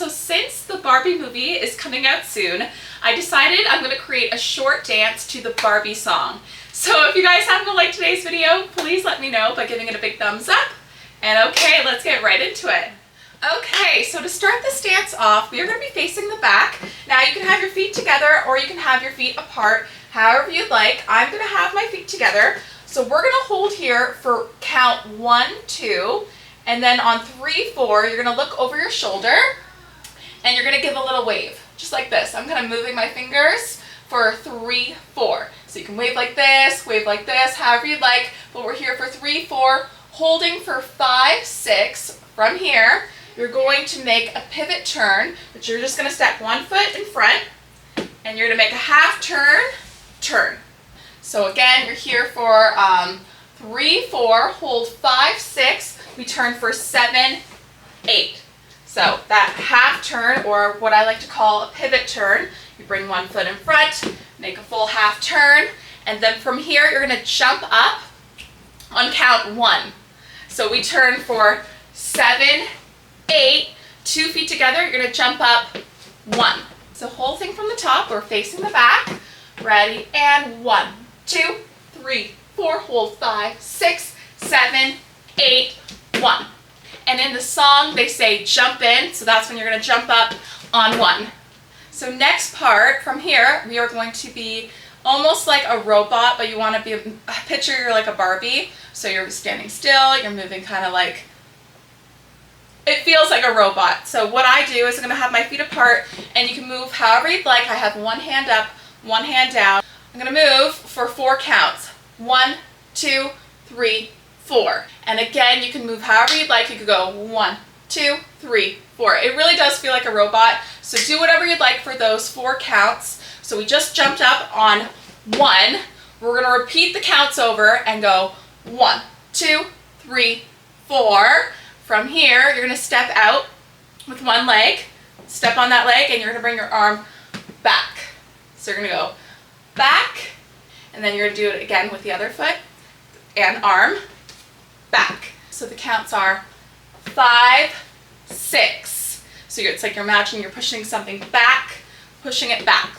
so since the Barbie movie is coming out soon, I decided I'm going to create a short dance to the Barbie song. So if you guys happen to like today's video, please let me know by giving it a big thumbs up. And okay, let's get right into it. Okay, so to start this dance off, we are going to be facing the back. Now you can have your feet together or you can have your feet apart, however you'd like. I'm going to have my feet together. So we're going to hold here for count 1, 2, and then on 3, 4, you're going to look over your shoulder and you're going to give a little wave, just like this. I'm kind of moving my fingers for 3, 4. So you can wave like this, however you'd like, but we're here for 3, 4, holding for 5, 6. From here, you're going to make a pivot turn, but you're just going to step one foot in front, and you're going to make a half turn, turn. So again, you're here for 3, 4, hold 5, 6, we turn for 7, 8. So that half turn, or what I like to call a pivot turn, you bring one foot in front, make a full half turn, and then from here you're going to jump up on count 1. So we turn for 7, 8, 2 feet together, you're going to jump up 1. So whole thing from the top, we're facing the back, ready, and 1, 2, 3, 4, hold 5, 6, 7, 8, 1. And in the song they say jump in, so that's when you're going to jump up on 1. So next part, from here, we are going to be almost like a robot, but you want to be, picture you're like a Barbie. So you're standing still, you're moving kind of like, it feels like a robot. So what I do is I'm going to have my feet apart, and you can move however you'd like. I have one hand up, one hand down. I'm going to move for 4 counts. 1, 2, 3, 4. And again, you can move however you'd like. You could go 1, 2, 3, 4. It really does feel like a robot. So do whatever you'd like for those 4 counts. So we just jumped up on 1. We're going to repeat the counts over and go 1, 2, 3, 4. From here, you're going to step out with one leg, step on that leg, and you're going to bring your arm back. So you're going to go back, and then you're going to do it again with the other foot, and arm, back. So the counts are 5, 6. So it's like you're imagining you're pushing something back, pushing it back.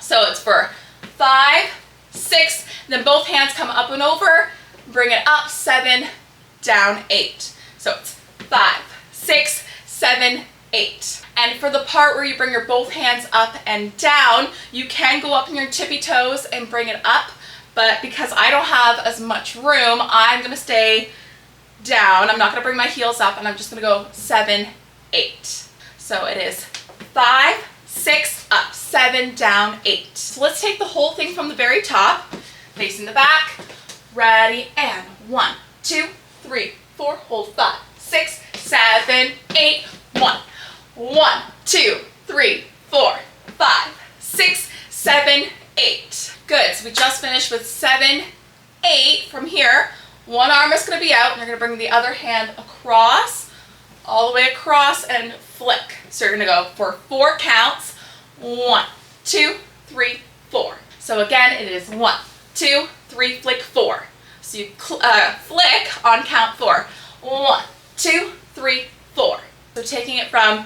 So it's for 5, 6, then both hands come up and over, bring it up, 7, down, 8. So it's 5, 6, 7, 8. And for the part where you bring your both hands up and down, you can go up in your tippy toes and bring it up, but because I don't have as much room, I'm going to stay down. I'm not going to bring my heels up, and I'm just going to go 7, 8. So it is 5, 6, up, 7, down, 8. So let's take the whole thing from the very top, facing the back, ready, and 1, 2, 3, 4, hold 5, 6, 7, 8, 1. 1, 2, 3, 4, 5, 6, 7, 8. Good, so we just finished with 7, 8. From here, one arm is going to be out, and you're going to bring the other hand across, all the way across, and flick. So you're going to go for 4 counts. 1, 2, 3, 4. So again, it is 1, 2, 3, flick, 4. So you flick on count 4. 1, 2, 3, 4. So taking it from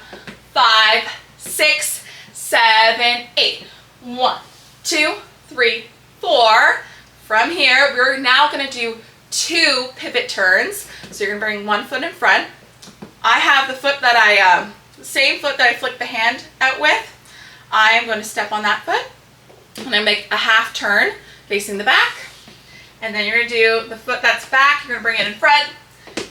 5, 6, 7, 8. 1, 2, 3, 4. From here, we're now going to do 2 pivot turns. So you're going to bring one foot in front. I have the foot that same foot that I flicked the hand out with. I am going to step on that foot, and I make a half turn facing the back. And then you're going to do the foot that's back, you're going to bring it in front,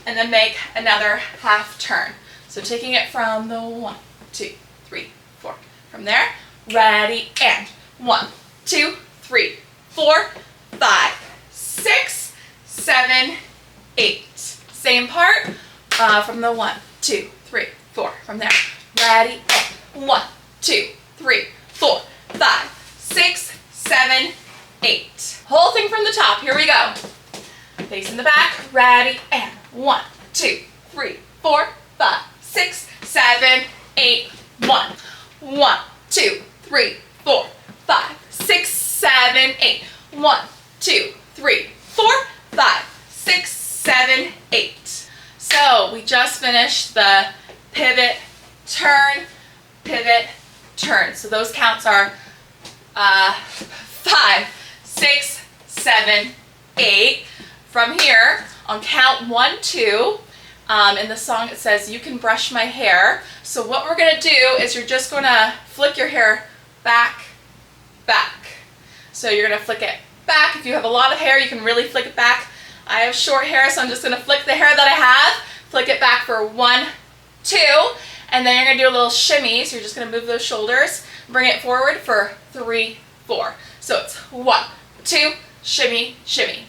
and then make another half turn. So taking it from the 1, 2, 3, 4. From there, ready, and 1, 2, 3, 4, 5, 6, 7, 8. Same part from the 1, 2, 3, 4. From there, ready, and 1, 2, 3, 4, 5, 6, 7, 8. Whole thing from the top. Here we go. Facing the back, ready, and 1, 2, 3, 4, 5, 6, 7, 8, 1. 1, 2, 3, 4, 5, 6, 7, 8. 1, 2, 3, 4, 5, 6, 7, 8. So we just finished the pivot turn, pivot, turn. So those counts are 5, 6, 7, 8. From here, on count 1, 2, in the song it says, "You can brush my hair." So what we're gonna do is you're just gonna flick your hair back, back. So you're gonna flick it back. If you have a lot of hair, you can really flick it back. I have short hair, so I'm just gonna flick the hair that I have, flick it back for 1, 2, and then you're gonna do a little shimmy. So you're just gonna move those shoulders, bring it forward for 3, 4. So it's 1, 2, shimmy, shimmy.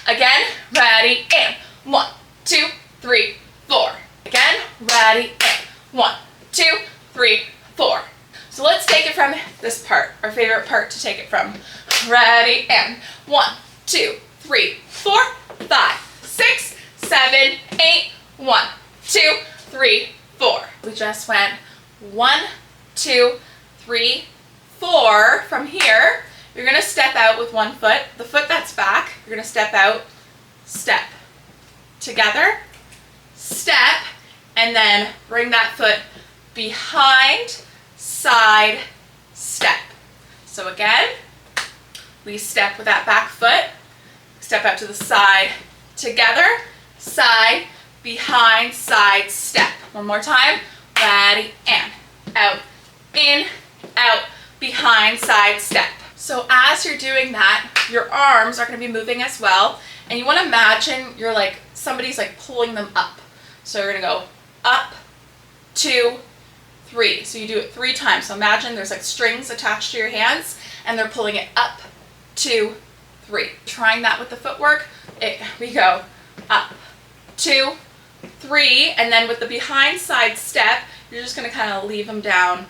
Again, ready, and 1, 2, 3, 4. Again, ready, and 1, 2, 3, 4. So let's take it from this part, our favorite part to take it from. Ready, and 1, 2, 3, 4, 5, 6, 7, 8, 1, 2, 3, 4. We just went 1, 2, 3, 4. From here, you're gonna step out with one foot. The foot that's back, you're gonna step out, step, together, step, and then bring that foot behind, side, step. So again, we step with that back foot, step out to the side, together, side, behind, side, step. One more time, ready, and out, in, out, behind, side, step. So as you're doing that, your arms are going to be moving as well, and you want to imagine you're like, somebody's like pulling them up. So you're going to go up, 2, 3. So you do it 3 times. So imagine there's like strings attached to your hands, and they're pulling it up, 2, 3. Trying that with the footwork, we go up, 2, 3, and then with the behind side step, you're just going to kind of leave them down,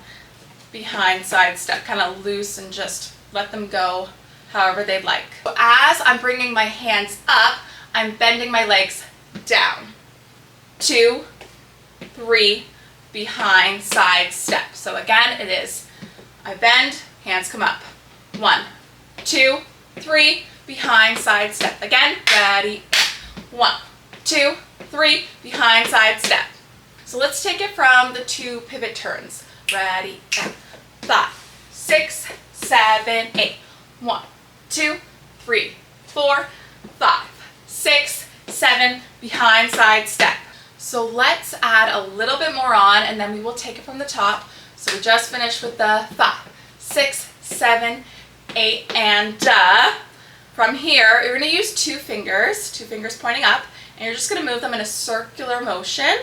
behind side step, kind of loose and just let them go however they'd like. So as I'm bringing my hands up, I'm bending my legs down. 2, 3, behind, side, step. So again, it is, I bend, hands come up. 1, 2, 3, behind, side, step. Again, ready, 1, 2, 3, behind, side, step. So let's take it from the 2 pivot turns. Ready, 5, 6, 7, 8. 1, 2, 3, 4, 5, 6, 7, behind, side, step. So let's add a little bit more on, and then we will take it from the top. So we just finished with the 5, 6, 7, 8, and from here, you're going to use 2 fingers pointing up, and you're just going to move them in a circular motion.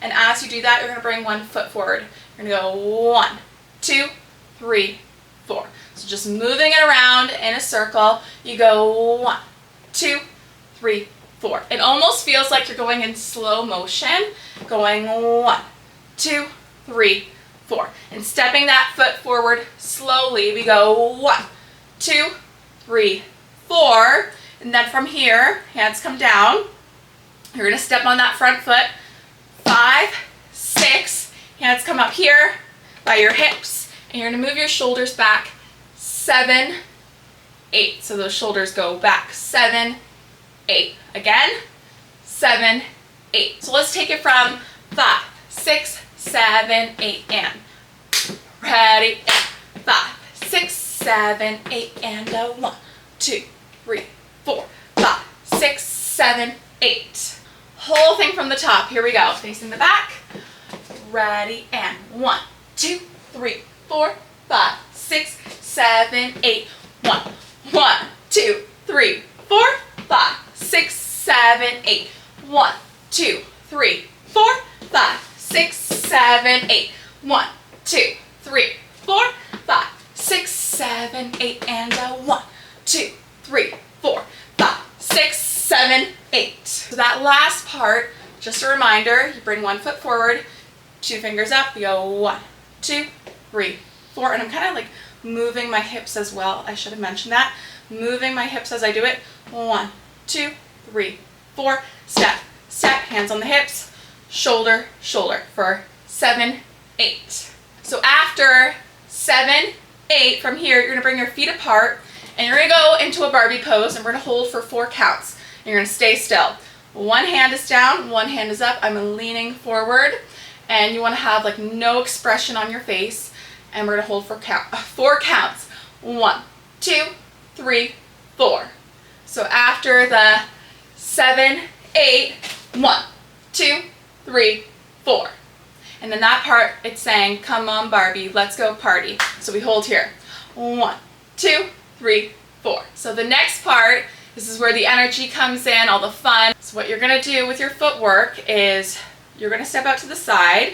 And as you do that, you're going to bring one foot forward. You're going to go 1, 2, 3, 4. So just moving it around in a circle. You go 1, 2, 3, 4. It almost feels like you're going in slow motion, going 1, 2, 3, 4. And stepping that foot forward slowly, we go 1, 2, 3, 4. And then from here, hands come down. You're going to step on that front foot. 5, 6, hands come up here by your hips, and you're going to move your shoulders back. 7, 8. So those shoulders go back. 7, 8. Again, 7, 8. So let's take it from 5, 6, 7, 8, and ready, 5, 6, 7, 8, and 1, 2, 3, 4, 5, 6, 7, 8. Whole thing from the top. Here we go. Facing the back. Ready, and 1, 2, 3, 4, 5, 6, 7, 8. 1, 1, 2, 3, 4, 5, 6, 7, 8. 1, 2, 3, 4, 5, 6, 7, 8. 1, 2, 3, 4, 5, 6, 7, 8, and 1, 2, 3, 4, 5, 6, 7, 8. So that last part, just a reminder, you bring one foot forward, 2 fingers up, you go 1, 2, 3, 4, and I'm kind of like moving my hips as well. I should have mentioned that. Moving my hips as I do it. 1, 2, 3, 4, step, step, hands on the hips, shoulder, shoulder for 7, 8. So after 7, 8, from here, you're going to bring your feet apart, and you're going to go into a Barbie pose, and we're going to hold for 4 counts. And you're going to stay still. One hand is down, one hand is up. I'm leaning forward, and you want to have like no expression on your face, and we're going to hold for 4 counts. 1, 2, 3, 4. So after the 7, 8, 1, 2, 3, 4. And in that part, it's saying, come on Barbie, let's go party. So we hold here. 1, 2, 3, 4. So the next part, this is where the energy comes in, all the fun. So what you're gonna do with your footwork is you're gonna step out to the side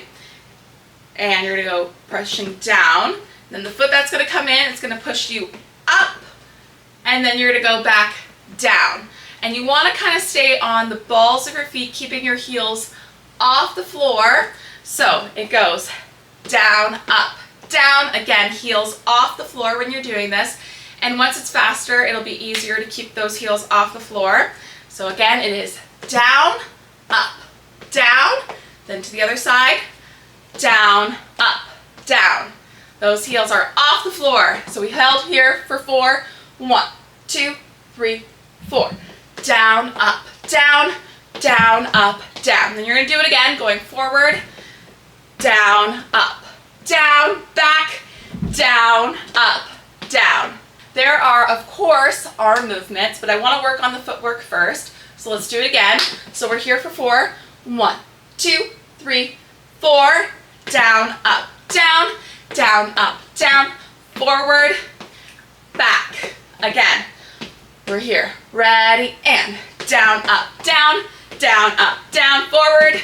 and you're gonna go pushing down. Then the foot that's gonna come in, it's gonna push you up, and then you're gonna go back down. And you wanna kind of stay on the balls of your feet, keeping your heels off the floor. So it goes down, up, down. Again, heels off the floor when you're doing this. And once it's faster, it'll be easier to keep those heels off the floor. So again, it is down, up, down. Then to the other side, down, up, down. Those heels are off the floor. So we held here for 4. 1, 2, 3, 4. Down, up, down, down, up, down. Then you're gonna do it again, going forward, down, up, down, back, down, up, down. There are, of course, arm movements, but I want to work on the footwork first. So let's do it again. So we're here for 4. 1, 2, 3, 4. Down, up, down, down, up, down, forward, back. Again, we're here. Ready, and down, up, down, forward,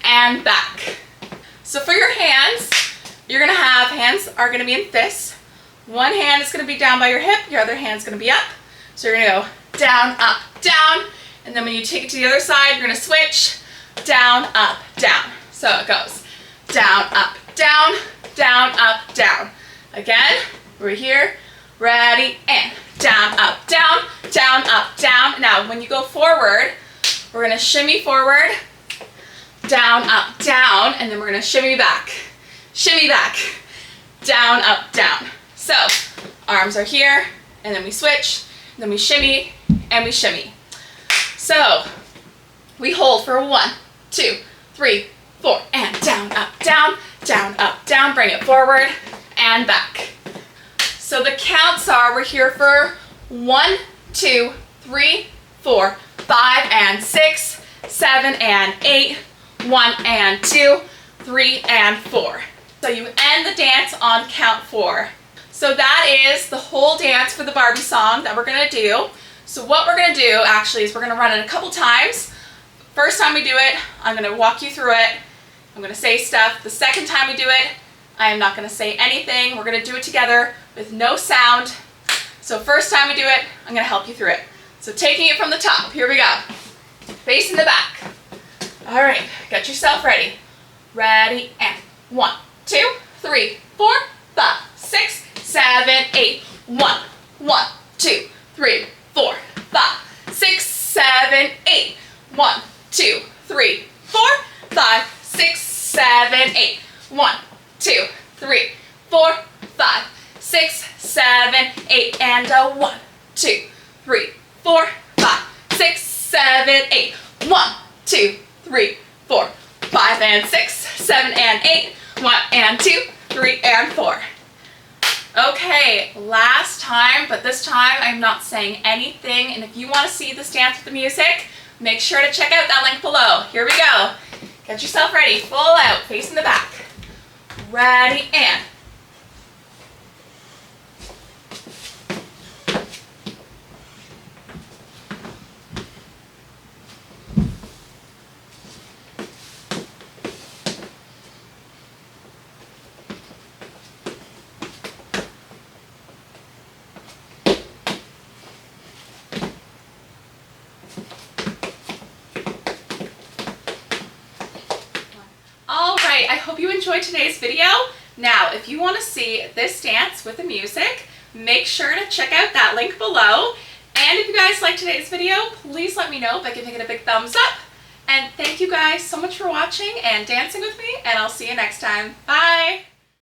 and back. So for your hands, you're going to have, hands are going to be in fists. One hand is going to be down by your hip, your other hand's going to be up. So you're going to go down, up, down, and then when you take it to the other side, you're going to switch down, up, down. So it goes down, up, down, up, down. Again, we're here, ready, and down, up, down, up, down. Now, when you go forward, we're going to shimmy forward, down, up, down, and then we're going to shimmy back, down, up, down. So, arms are here, and then we switch, and then we shimmy, and we shimmy. So, we hold for 1, 2, 3, 4, and down, up, down, bring it forward, and back. So the counts are, we're here for 1, 2, 3, 4, 5, and 6, 7, and 8, 1, and 2, 3, and 4. So you end the dance on count 4. So that is the whole dance for the Barbie song that we're going to do. So what we're going to do actually is we're going to run it a couple times. First time we do it, I'm going to walk you through it. I'm going to say stuff. The second time we do it, I am not going to say anything. We're going to do it together with no sound. So first time we do it, I'm going to help you through it. So taking it from the top, here we go. Facing the back. All right, get yourself ready. Ready, and 1, 2, 3, 4, 5, 6, 7, 8. 1, 2, 3, 4, 5, 6, 7, 8. 1, 2, 3, 4, 5, 6, 7, 8. 1, 2, 3, 4, 5, 6, 7, 8. And a 1, 2, 3, 4, 5, 6, 7, 8. 1, 2, 3, 4, 5, and 6, 7, and 8. 1, and 2, 3, and 4. Okay, last time, but this time I'm not saying anything. And if you want to see this dance with the music, make sure to check out that link below. Here we go. Get yourself ready, full out, facing the back. Ready, and I hope you enjoyed today's video. Now, if you want to see this dance with the music, make sure to check out that link below. And if you guys liked today's video, please let me know by giving it a big thumbs up. And thank you guys so much for watching and dancing with me, and I'll see you next time. Bye!